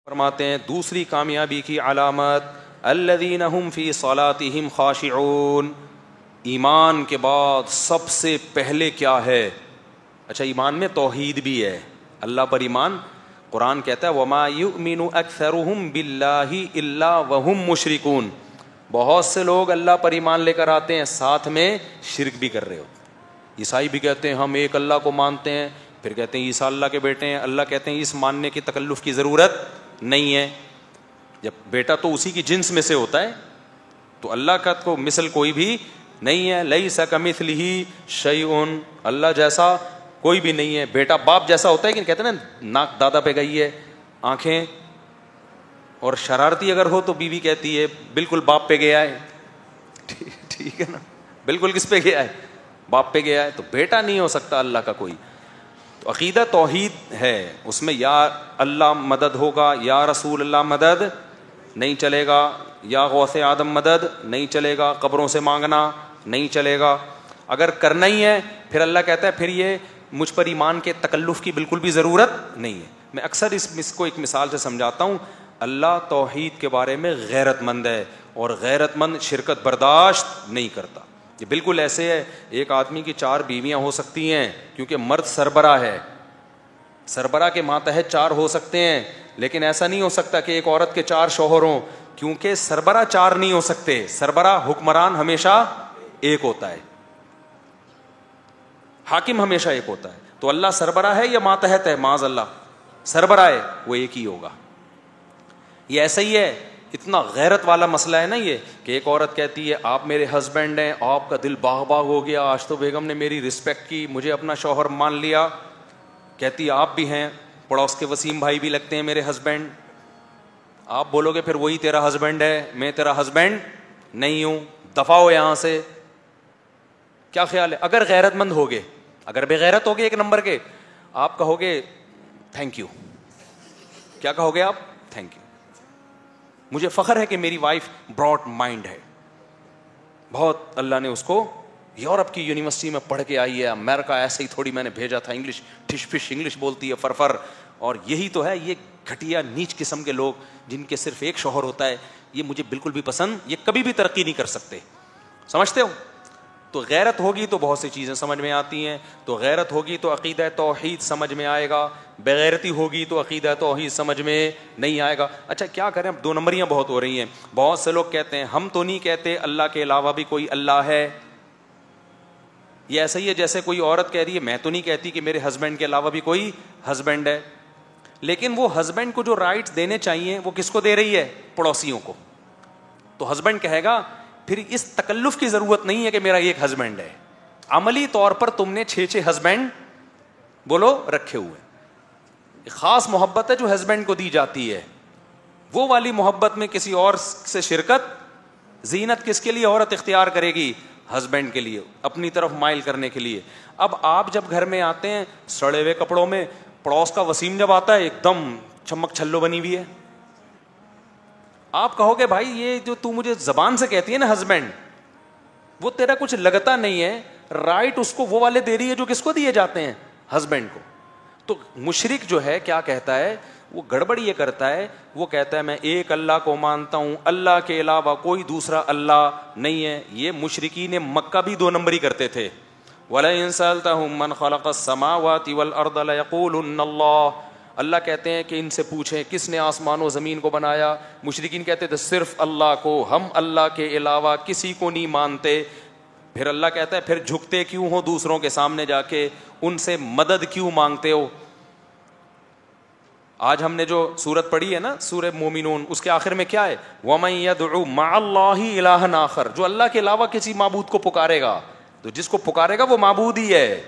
فرماتے ہیں دوسری کامیابی کی علامت الذین هم فی صلاتهم خاشعون. ایمان کے بعد سب سے پہلے کیا ہے؟ اچھا، ایمان میں توحید بھی ہے، اللہ پر ایمان. قرآن کہتا ہے وما یؤمن اکثرهم باللہ الا وهم مشرکون. بہت سے لوگ اللہ پر ایمان لے کر آتے ہیں، ساتھ میں شرک بھی کر رہے ہوتے ہیں. عیسائی بھی کہتے ہیں ہم ایک اللہ کو مانتے ہیں، پھر کہتے ہیں عیسیٰ اللہ کے بیٹے ہیں. اللہ کہتے ہیں اس ماننے کی تکلف کی ضرورت نہیں ہے، جب بیٹا تو اسی کی جنس میں سے ہوتا ہے، تو اللہ کا تو مثل کوئی بھی نہیں ہے. لیس کمثلہ شیء، اللہ جیسا کوئی بھی نہیں ہے. بیٹا باپ جیسا ہوتا ہے کہ کہتے ہیں نا ناک دادا پہ گئی ہے، آنکھیں، اور شرارتی اگر ہو تو بیوی کہتی ہے بالکل باپ پہ گیا ہے. ٹھیک ہے نا، بالکل کس پہ گیا ہے؟ باپ پہ گیا ہے. تو بیٹا نہیں ہو سکتا اللہ کا کوئی. تو عقیدہ توحید ہے، اس میں یا اللہ مدد ہوگا یا رسول اللہ مدد نہیں چلے گا، یا غوث آدم مدد نہیں چلے گا، قبروں سے مانگنا نہیں چلے گا. اگر کرنا ہی ہے پھر اللہ کہتا ہے پھر یہ مجھ پر ایمان کے تکلف کی بالکل بھی ضرورت نہیں ہے. میں اکثر اس کو ایک مثال سے سمجھاتا ہوں. اللہ توحید کے بارے میں غیرت مند ہے، اور غیرت مند شرکت برداشت نہیں کرتا. یہ بالکل ایسے ہے ایک آدمی کی 4 بیویاں ہو سکتی ہیں کیونکہ مرد سربراہ ہے، سربراہ کے ماتحت 4 ہو سکتے ہیں، لیکن ایسا نہیں ہو سکتا کہ ایک عورت کے 4 شوہر ہوں، کیونکہ سربراہ 4 نہیں ہو سکتے. سربراہ حکمران ہمیشہ ایک ہوتا ہے، حاکم ہمیشہ ایک ہوتا ہے. تو اللہ سربراہ ہے یا ماتحت ہے؟ معاذ اللہ سربراہ ہے، وہ ایک ہی ہوگا. یہ ایسا ہی ہے، اتنا غیرت والا مسئلہ ہے نا یہ، کہ ایک عورت کہتی ہے آپ میرے ہسبینڈ ہیں، آپ کا دل باغ باغ ہو گیا، آج تو بیگم نے میری رسپیکٹ کی، مجھے اپنا شوہر مان لیا. کہتی ہے آپ بھی ہیں، پڑوس کے وسیم بھائی بھی لگتے ہیں میرے ہسبینڈ. آپ بولو گے پھر وہی تیرا ہسبینڈ ہے، میں تیرا ہسبینڈ نہیں ہوں، دفع ہو یہاں سے. کیا خیال ہے؟ اگر غیرت مند ہوگے، اگر بے غیرت ہوگے ایک نمبر کے، آپ کہو گے تھینک یو. کیا کہو گے آپ؟ Thank you. مجھے فخر ہے کہ میری وائف براڈ مائنڈ ہے، بہت اللہ نے اس کو یورپ کی یونیورسٹی میں پڑھ کے آئی ہے. امریکہ ایسے ہی تھوڑی میں نے بھیجا تھا، انگلش ٹش فش انگلش بولتی ہے فرفر. اور یہی تو ہے یہ گھٹیا نیچ قسم کے لوگ جن کے صرف ایک شوہر ہوتا ہے، یہ مجھے بالکل بھی پسند، یہ کبھی بھی ترقی نہیں کر سکتے. سمجھتے ہو؟ تو غیرت ہوگی تو بہت سی چیزیں سمجھ میں آتی ہیں. تو غیرت ہوگی تو عقیدہ توحید سمجھ میں آئے گا، بغیرتی ہوگی تو عقیدہ توحید سمجھ میں نہیں آئے گا. اچھا کیا کریں، اب 2 نمبریاں بہت ہو رہی ہیں. بہت سے لوگ کہتے ہیں ہم تو نہیں کہتے اللہ کے علاوہ بھی کوئی اللہ ہے. یہ ایسا ہی ہے جیسے کوئی عورت کہہ رہی ہے میں تو نہیں کہتی کہ میرے ہسبینڈ کے علاوہ بھی کوئی ہسبینڈ ہے، لیکن وہ ہسبینڈ کو جو رائٹس دینے چاہیے وہ کس کو دے رہی ہے؟ پڑوسیوں کو. تو ہسبینڈ کہے گا پھر اس تکلف کی ضرورت نہیں ہے کہ میرا ایک ہسبینڈ ہے. عملی طور پر تم نے 6 ہسبینڈ بولو رکھے ہوئے. خاص محبت ہے جو ہسبینڈ کو دی جاتی ہے، وہ والی محبت میں کسی اور سے شرکت. زینت کس کے لیے عورت اختیار کرے گی؟ ہسبینڈ کے لیے، اپنی طرف مائل کرنے کے لیے. اب آپ جب گھر میں آتے ہیں سڑے ہوئے کپڑوں میں، پڑوس کا وسیم جب آتا ہے ایک دم چمک چھلو بنی ہوئی ہے، آپ کہو گے بھائی یہ جو تو مجھے زبان سے کہتی ہے نا ہسبینڈ، وہ تیرا کچھ لگتا نہیں ہے. رائٹ اس کو وہ والے دے رہی ہے جو کس کو دیے جاتے ہیں؟ ہسبینڈ کو. تو مشرک جو ہے کیا کہتا ہے؟ وہ گڑبڑ یہ کرتا ہے، وہ کہتا ہے میں ایک اللہ کو مانتا ہوں، اللہ کے علاوہ کوئی دوسرا اللہ نہیں ہے. یہ مشرکین مکہ بھی 2 نمبری کرتے تھے. وَلَئِن سَأَلْتَهُم مَّنْ خَلَقَ السَّمَاوَاتِ وَالْأَرْضَ لَيَقُولُنَّ اللَّهُ. اللہ کہتے ہیں کہ ان سے پوچھیں کس نے آسمان و زمین کو بنایا. مشرکین کہتے تھے صرف اللہ کو، ہم اللہ کے علاوہ کسی کو نہیں مانتے. پھر اللہ کہتا ہے پھر جھکتے کیوں ہو دوسروں کے سامنے جا کے، ان سے مدد کیوں مانگتے ہو؟ آج ہم نے جو سورت پڑھی ہے نا سورہ مومنون، اس کے آخر میں کیا ہے؟ وَمَن يَدْعُ مَعَ اللَّهِ إِلَٰهًا آخَرَ. جو اللہ کے علاوہ کسی معبود کو پکارے گا، تو جس کو پکارے گا وہ معبود ہی ہے.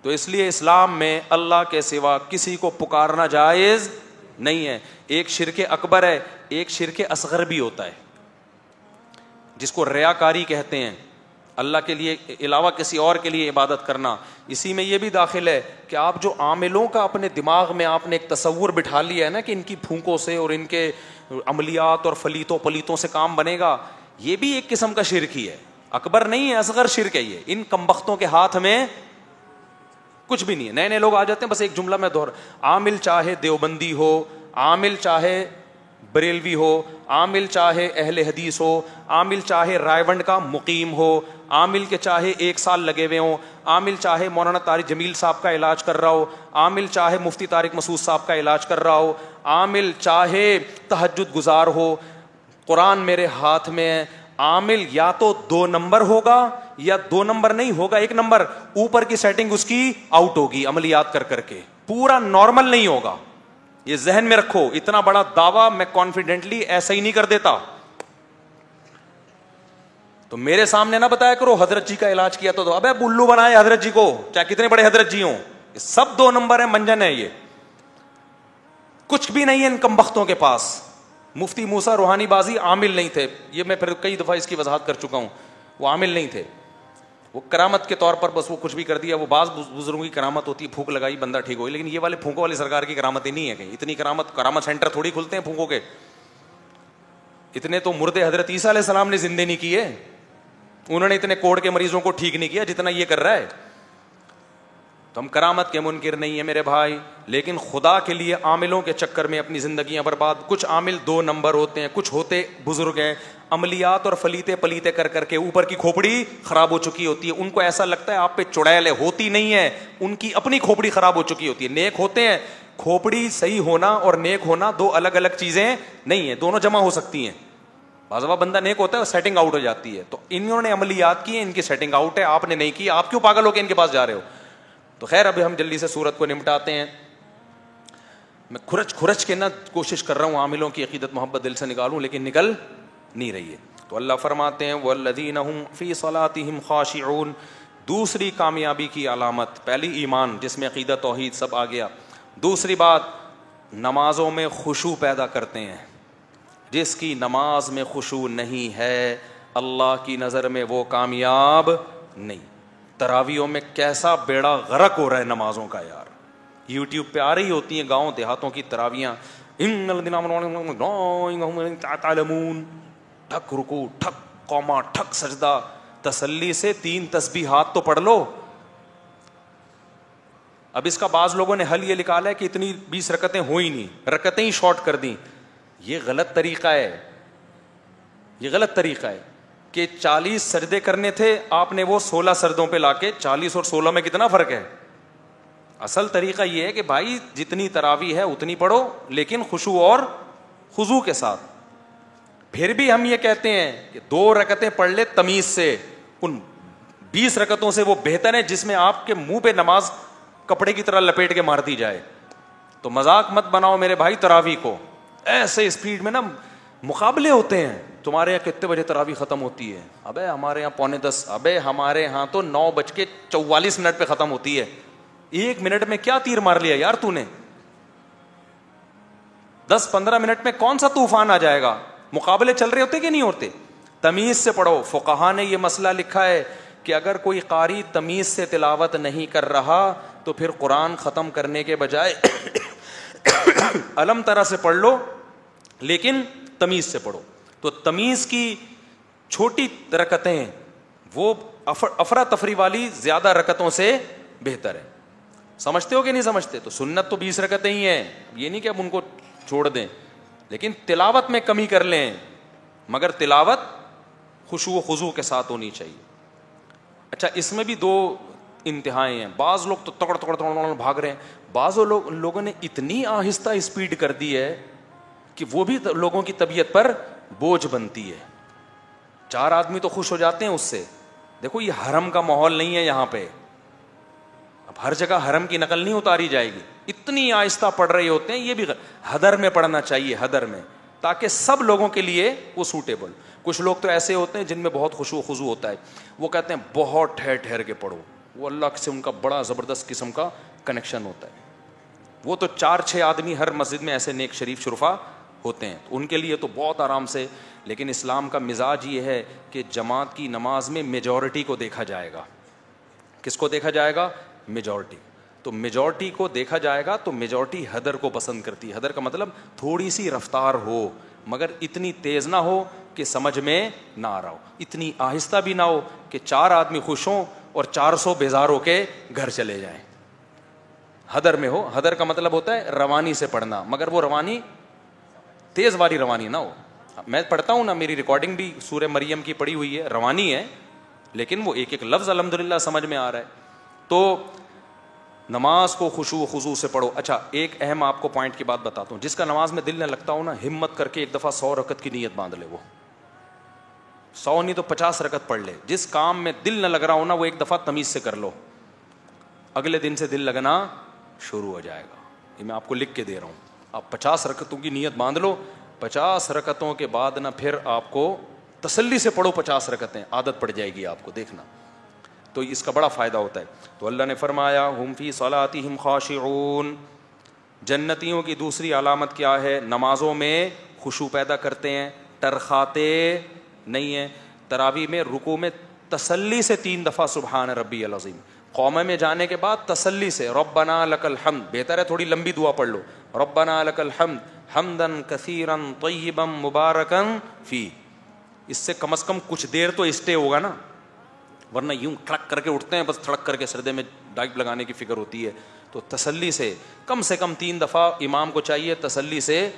تو اس لیے اسلام میں اللہ کے سوا کسی کو پکارنا جائز نہیں ہے. ایک شرک اکبر ہے، ایک شرک اصغر بھی ہوتا ہے جس کو ریاکاری کہتے ہیں، اللہ کے لیے علاوہ کسی اور کے لیے عبادت کرنا. اسی میں یہ بھی داخل ہے کہ آپ جو عاملوں کا اپنے دماغ میں آپ نے ایک تصور بٹھا لیا ہے نا کہ ان کی پھونکوں سے اور ان کے عملیات اور فلیتوں پلیتوں سے کام بنے گا، یہ بھی ایک قسم کا شرک ہی ہے. اکبر نہیں ہے، اصغر شرک ہے. یہ ان کمبختوں کے ہاتھ میں کچھ بھی نہیں ہے. نئے نئے لوگ آ جاتے ہیں، بس ایک جملہ میں عامل چاہے دیوبندی ہو، عامل چاہے بریلوی ہو، عامل چاہے اہل حدیث ہو، عامل چاہے رائے ونڈ کا مقیم ہو، عامل کے چاہے 1 سال لگے ہوئے ہوں، عامل چاہے مولانا طارق جمیل صاحب کا علاج کر رہا ہو، عامل چاہے مفتی طارق مسعود صاحب کا علاج کر رہا ہو، عامل چاہے تہجد گزار ہو، قرآن میرے ہاتھ میں ہے، عامل یا تو 2 نمبر ہوگا یا 2 نمبر نہیں ہوگا 1 نمبر، اوپر کی سیٹنگ اس کی آؤٹ ہوگی عملیات کر کے، پورا نارمل نہیں ہوگا. یہ ذہن میں رکھو، اتنا بڑا دعویٰ میں کانفیڈنٹلی ایسا ہی نہیں کر دیتا. تو میرے سامنے نہ بتایا کرو حضرت جی کا علاج کیا تو ابے بلو بنائے حضرت جی کو، چاہے کتنے بڑے حضرت جی ہوں، یہ سب 2 نمبر ہے، منجن ہے، یہ کچھ بھی نہیں ہے ان کمبختوں کے پاس. مفتی موسیٰ روحانی بازی عامل نہیں تھے، یہ میں پھر کئی دفعہ اس کی وضاحت کر چکا ہوں، وہ عامل نہیں تھے، وہ کرامت کے طور پر بس وہ کچھ بھی کر دیا. وہ بعض بزرگوں کی کرامت ہوتی ہے، پھونک لگائی بندہ ٹھیک ہوئی، لیکن یہ والے پھونکوں والی سرکار کی کرامت ہی نہیں ہے کہیں. اتنی کرامت سینٹر تھوڑی کھلتے ہیں پھونکوں کے، اتنے تو مردے حضرت عیسیٰ علیہ السلام نے زندے نہیں کیے، انہوں نے اتنے کوڑ کے مریضوں کو ٹھیک نہیں کیا جتنا یہ کر رہا ہے. تو ہم کرامت کے منکر نہیں ہیں میرے بھائی، لیکن خدا کے لیے عاملوں کے چکر میں اپنی زندگیاں برباد. کچھ عامل 2 نمبر ہوتے ہیں، کچھ ہوتے بزرگ ہیں، عملیات اور فلیتے پلیتے کر کے اوپر کی کھوپڑی خراب ہو چکی ہوتی ہے. ان کو ایسا لگتا ہے آپ پہ چڑیل ہے، ہوتی نہیں ہے، ان کی اپنی کھوپڑی خراب ہو چکی ہوتی ہے. نیک ہوتے ہیں. کھوپڑی صحیح ہونا اور نیک ہونا 2 الگ الگ چیزیں نہیں ہیں، دونوں جمع ہو سکتی ہیں. بعض بندہ نیک ہوتا ہے اور سیٹنگ آؤٹ ہو جاتی ہے. تو انہوں نے عملیات کی ہیں، ان کی سیٹنگ آؤٹ ہے، آپ نے نہیں کی، آپ کیوں پاگل ہو کے ان کے پاس جا رہے ہو؟ تو خیر ابھی ہم جلدی سے سورت کو نمٹاتے ہیں. میں کھرچ کے نہ کوشش کر رہا ہوں عاملوں کی عقیدت محبت دل سے نکالوں، لیکن نکل نہیں رہی ہے. تو اللہ فرماتے ہیں والذین هم فی صلاتهم خاشعون. دوسری کامیابی کی علامت، پہلی ایمان جس میں عقیدہ توحید سب آ گیا، دوسری بات نمازوں میں خشوع پیدا کرتے ہیں. جس کی نماز میں خشوع نہیں ہے اللہ کی نظر میں وہ کامیاب نہیں. تراویحوں میں کیسا بیڑا غرق ہو رہا ہے نمازوں کا یار، یوٹیوب پہ آ رہی ہوتی ہیں گاؤں دیہاتوں کی تراویحاں، ان الذین تعلمون، ٹھک رکوع، ٹھک قوما، ٹھک سجدہ. تسلی سے 3 تسبیحات تو پڑھ لو. اب اس کا بعض لوگوں نے حل یہ نکالا ہے کہ اتنی 20 رکعتیں ہو ہی نہیں، رکعتیں ہی شارٹ کر دیں. یہ غلط طریقہ ہے، یہ غلط طریقہ ہے کہ 40 سجدے کرنے تھے آپ نے وہ 16 سجدوں پہ لا کے، 40 اور 16 میں کتنا فرق ہے. اصل طریقہ یہ ہے کہ بھائی جتنی تراویح ہے اتنی پڑھو، لیکن خشوع اور خضوع کے ساتھ. پھر بھی ہم یہ کہتے ہیں کہ 2 رکعتیں پڑھ لے تمیز سے، ان 20 رکعتوں سے وہ بہتر ہے جس میں آپ کے منہ پہ نماز کپڑے کی طرح لپیٹ کے مار دی جائے. تو مذاق مت بناؤ میرے بھائی تراویح کو. ایسے اسپیڈ میں نا مقابلے ہوتے ہیں، تمہارے یہاں کتنے بجے تراویح ختم ہوتی ہے؟ ابے ہمارے یہاں 9:45. ابے ہمارے یہاں تو 9:44 پہ ختم ہوتی ہے. 1 منٹ میں کیا تیر مار لیا یار تو نے؟ 10-15 منٹ میں کون سا طوفان آ جائے گا؟ مقابلے چل رہے ہوتے کہ نہیں ہوتے؟ تمیز سے پڑھو. فقہا نے یہ مسئلہ لکھا ہے کہ اگر کوئی قاری تمیز سے تلاوت نہیں کر رہا تو پھر قرآن ختم کرنے کے بجائے علم طرح سے پڑھ لو، لیکن تمیز سے پڑھو. تو تمیز کی چھوٹی رکعتیں وہ افراتفری والی زیادہ رکعتوں سے بہتر ہے. سمجھتے ہو کہ نہیں سمجھتے؟ تو سنت تو 20 رکعتیں ہی ہیں، یہ نہیں کہ اب ان کو چھوڑ دیں، لیکن تلاوت میں کمی کر لیں، مگر تلاوت خشوع و خضوع کے ساتھ ہونی چاہیے. اچھا اس میں بھی 2 انتہائیں ہیں. بعض لوگ تو تکڑ بھاگ رہے ہیں، بعض لوگوں نے اتنی آہستہ اسپیڈ کر دی ہے کہ وہ بھی لوگوں کی طبیعت پر بوجھ بنتی ہے. 4 آدمی تو خوش ہو جاتے ہیں اس سے. دیکھو یہ حرم کا ماحول نہیں ہے یہاں پہ، اب ہر جگہ حرم کی نقل نہیں اتاری جائے گی. اتنی آہستہ پڑھ رہے ہوتے ہیں، یہ بھی حدر میں پڑھنا چاہیے، حدر میں، تاکہ سب لوگوں کے لیے وہ سوٹیبل. کچھ لوگ تو ایسے ہوتے ہیں جن میں بہت خشوع و خضوع ہوتا ہے، وہ کہتے ہیں بہت ٹھہر ٹھہر کے پڑھو. وہ اللہ سے ان کا بڑا زبردست قسم کا کنیکشن ہوتا ہے. وہ تو 4-6 آدمی ہر مسجد میں ایسے نیک شریف شرفا ہوتے ہیں، ان کے لیے تو بہت آرام سے. لیکن اسلام کا مزاج یہ ہے کہ جماعت کی نماز میں میجورٹی کو دیکھا جائے گا. کس کو دیکھا جائے گا؟ میجورٹی. تو میجورٹی کو دیکھا جائے گا تو میجورٹی حدر کو پسند کرتی ہے. حدر کا مطلب تھوڑی سی رفتار ہو، مگر اتنی تیز نہ ہو کہ سمجھ میں نہ آ رہا ہو، اتنی آہستہ بھی نہ ہو کہ 4 آدمی خوش ہوں اور 400 بیزار ہو کے گھر چلے جائیں. حدر میں ہو. حدر کا مطلب ہوتا ہے روانی سے پڑھنا, مگر وہ روانی تیز والی روانی نہ ہو. میں پڑھتا ہوں نا, میری ریکارڈنگ بھی سورہ مریم کی پڑھی ہوئی ہے, روانی ہے لیکن وہ ایک ایک لفظ الحمدللہ سمجھ میں آ رہا ہے. تو نماز کو خشوع و خضوع سے پڑھو. اچھا ایک اہم آپ کو پوائنٹ کی بات بتاتا ہوں, جس کا نماز میں دل نہ لگتا ہو نا, ہمت کر کے ایک دفعہ 100 رکعت کی نیت باندھ لے. وہ 100 نہیں تو 50 رکعت پڑھ لے. جس کام میں دل نہ لگ رہا ہو نا, وہ ایک دفعہ تمیز سے کر لو, اگلے دن سے دل لگنا شروع ہو جائے گا. یہ میں آپ کو لکھ کے دے رہا ہوں. آپ 50 رکعتوں کی نیت باندھ لو, 50 رکعتوں کے بعد نا پھر آپ کو تسلی سے پڑھو 50 رکعتیں, عادت پڑ جائے گی آپ کو, دیکھنا. تو اس کا بڑا فائدہ ہوتا ہے. تو اللہ نے فرمایا ہم فی صلاتہم خاشعون, جنتیوں کی دوسری علامت کیا ہے؟ نمازوں میں خشوع پیدا کرتے ہیں, ٹرخاتے نہیں ہیں. تراویح میں رکوع میں تسلی سے 3 دفعہ سبحان ربی العظیم, قومے میں جانے کے بعد تسلی سے ربنا لک الحمد, بہتر ہے تھوڑی لمبی دعا پڑھ لو, ربنا لک الحمد حمدا کثیرا طیبا مبارکا فی. اس سے کم از کم کچھ دیر تو اسٹے ہوگا نا, ورنہ یوں کھڑک کر کے اٹھتے ہیں, بس تھڑک کر کے سردے میں ڈائپ لگانے کی فکر ہوتی ہے. تو تسلی سے کم 3 دفعہ امام کو چاہیے تسلی سے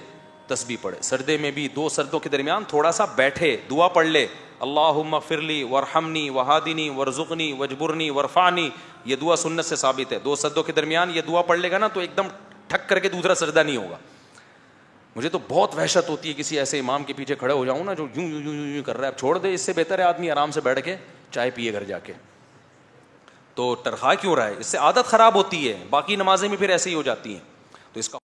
تسبیح پڑھے. سردے میں بھی 2 سردوں کے درمیان تھوڑا سا بیٹھے, دعا پڑھ لے, اللہم اغفر لی وارحمنی وہادنی وارزقنی واجبرنی وارفعنی. یہ دعا سنت سے ثابت ہے. 2 سردوں کے درمیان یہ دعا پڑھ لے گا نا تو ایک دم ٹھک کر کے دوسرا سردہ نہیں ہوگا. مجھے تو بہت وحشت ہوتی ہے کسی ایسے امام کے پیچھے کھڑے ہو جاؤں نا جو یوں یوں یوں یوں کر رہا ہے. چھوڑ دے, اس سے بہتر ہے آدمی آرام سے بیٹھ کے چائے پیے گھر جا کے. تو ٹرخا کیوں رہا ہے؟ اس سے عادت خراب ہوتی ہے, باقی نمازیں بھی پھر ایسے ہی ہو جاتی ہیں. تو اس کا